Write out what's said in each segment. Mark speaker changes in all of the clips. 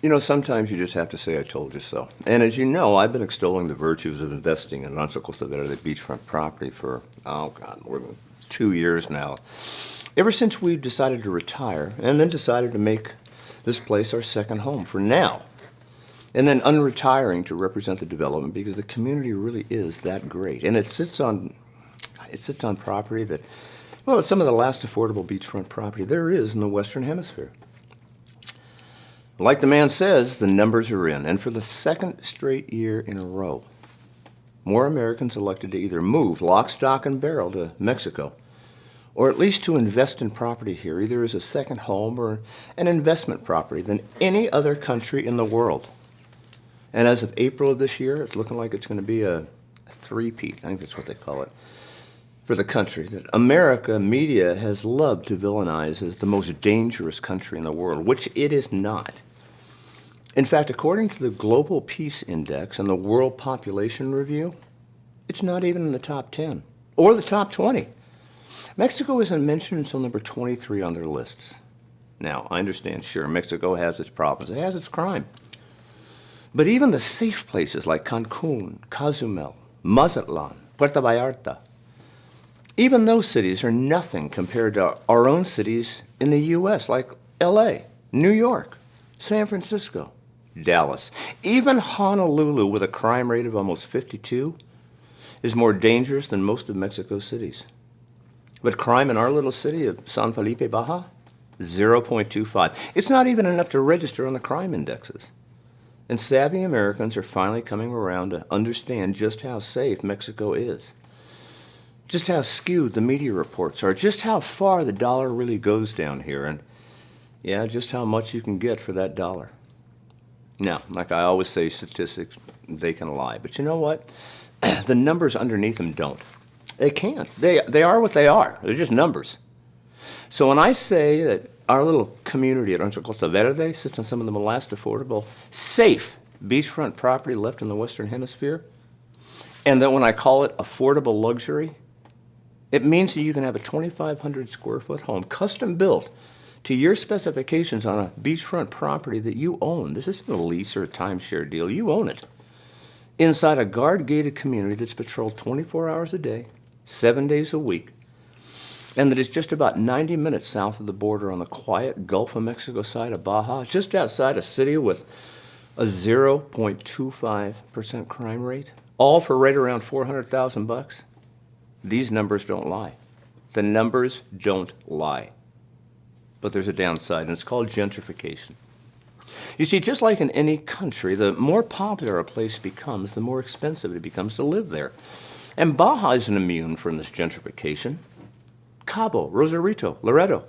Speaker 1: You know, sometimes you just have to say, I told you so. And as you know, I've been extolling the virtues of investing in Rancho Costa Verde beachfront property for, oh God, more than 2 years now. Ever since we decided to retire and then decided to make this place our second home for now. And then unretiring to represent the development because the community really is that great. And it sits on property that, well, it's some of the last affordable beachfront property there is in the Western Hemisphere. Like the man says, the numbers are in, and for the second straight year in a row, more Americans elected to either move lock, stock, and barrel to Mexico, or at least to invest in property here, either as a second home or an investment property, than any other country in the world. And as of April of this year, it's looking like it's going to be a three-peat, I think that's what they call it, for the country that America media has loved to villainize as the most dangerous country in the world, which it is not. In fact, according to the Global Peace Index and the World Population Review, it's not even in the top 10 or the top 20. Mexico isn't mentioned until number 23 on their lists. Now, I understand, sure, Mexico has its problems, it has its crime. But even the safe places like Cancun, Cozumel, Mazatlan, Puerto Vallarta, even those cities are nothing compared to our own cities in the U.S., like L.A., New York, San Francisco, Dallas. Even Honolulu, with a crime rate of almost 52, is more dangerous than most of Mexico's cities. But crime in our little city of San Felipe, Baja, 0.25. It's not even enough to register on the crime indexes. And savvy Americans are finally coming around to understand just how safe Mexico is. Just how skewed the media reports are, just how far the dollar really goes down here, and yeah, just how much you can get for that dollar. Now, like I always say, statistics, they can lie. But you know what? The numbers underneath them don't. They can't. They are what they are. They're just numbers. So when I say that our little community at Rancho Costa Verde sits on some of the last affordable, safe beachfront property left in the Western Hemisphere, and that when I call it affordable luxury, it means that you can have a 2,500 square foot home, custom built to your specifications on a beachfront property that you own. This isn't a lease or a timeshare deal. You own it. Inside a guard-gated community that's patrolled 24 hours a day, 7 days a week, and that is just about 90 minutes south of the border on the quiet Gulf of Mexico side of Baja, just outside a city with a 0.25% crime rate, all for right around $400,000. These numbers don't lie. The numbers don't lie. But there's a downside, and it's called gentrification. You see, just like in any country, the more popular a place becomes, the more expensive it becomes to live there. And Baja isn't immune from this gentrification. Cabo, Rosarito, Loreto,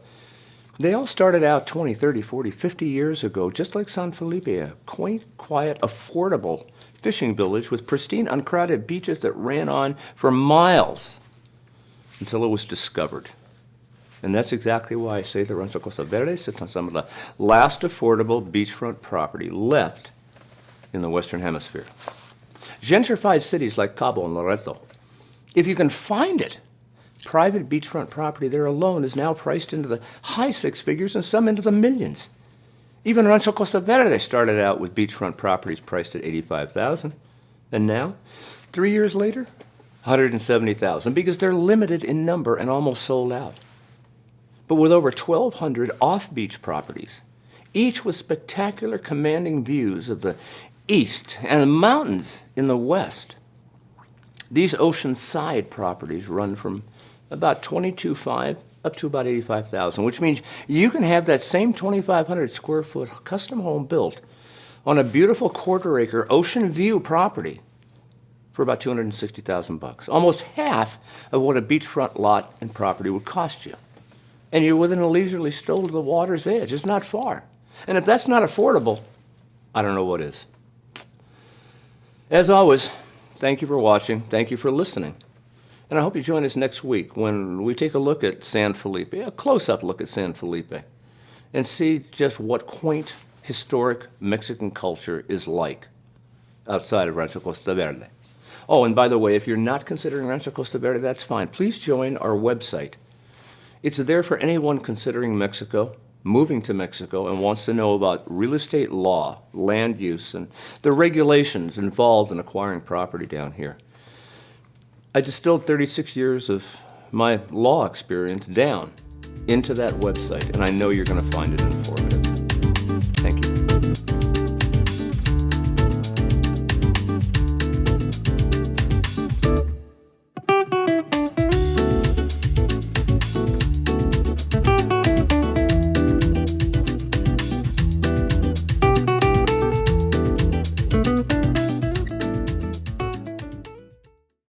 Speaker 1: they all started out 20, 30, 40, 50 years ago, just like San Felipe, a quaint, quiet, affordable fishing village with pristine, uncrowded beaches that ran on for miles until it was discovered. And that's exactly why I say the Rancho Costa Verde sits on some of the last affordable beachfront property left in the Western Hemisphere. Gentrified cities like Cabo and Loreto, if you can find it, private beachfront property there alone is now priced into the high six figures and some into the millions. Even Rancho Costa Verde started out with beachfront properties priced at $85,000, and now, 3 years later, $170,000, because they're limited in number and almost sold out. But with over 1,200 off-beach properties, each with spectacular commanding views of the east and the mountains in the west, these oceanside properties run from about $22,500 up to about $85,000, which means you can have that same 2,500 square foot custom home built on a beautiful quarter-acre ocean view property for about $260,000, almost half of what a beachfront lot and property would cost you. And you're within a leisurely stroll to the water's edge. It's not far. And if that's not affordable, I don't know what is. As always, thank you for watching. Thank you for listening. And I hope you join us next week when we take a look at San Felipe, a close-up look at San Felipe, and see just what quaint, historic Mexican culture is like outside of Rancho Costa Verde. Oh, and by the way, if you're not considering Rancho Costa Verde, that's fine. Please join our website. It's there for anyone considering Mexico, moving to Mexico and wants to know about real estate law, land use, and the regulations involved in acquiring property down here. I distilled 36 years of my law experience down into that website, and I know you're going to find it informative.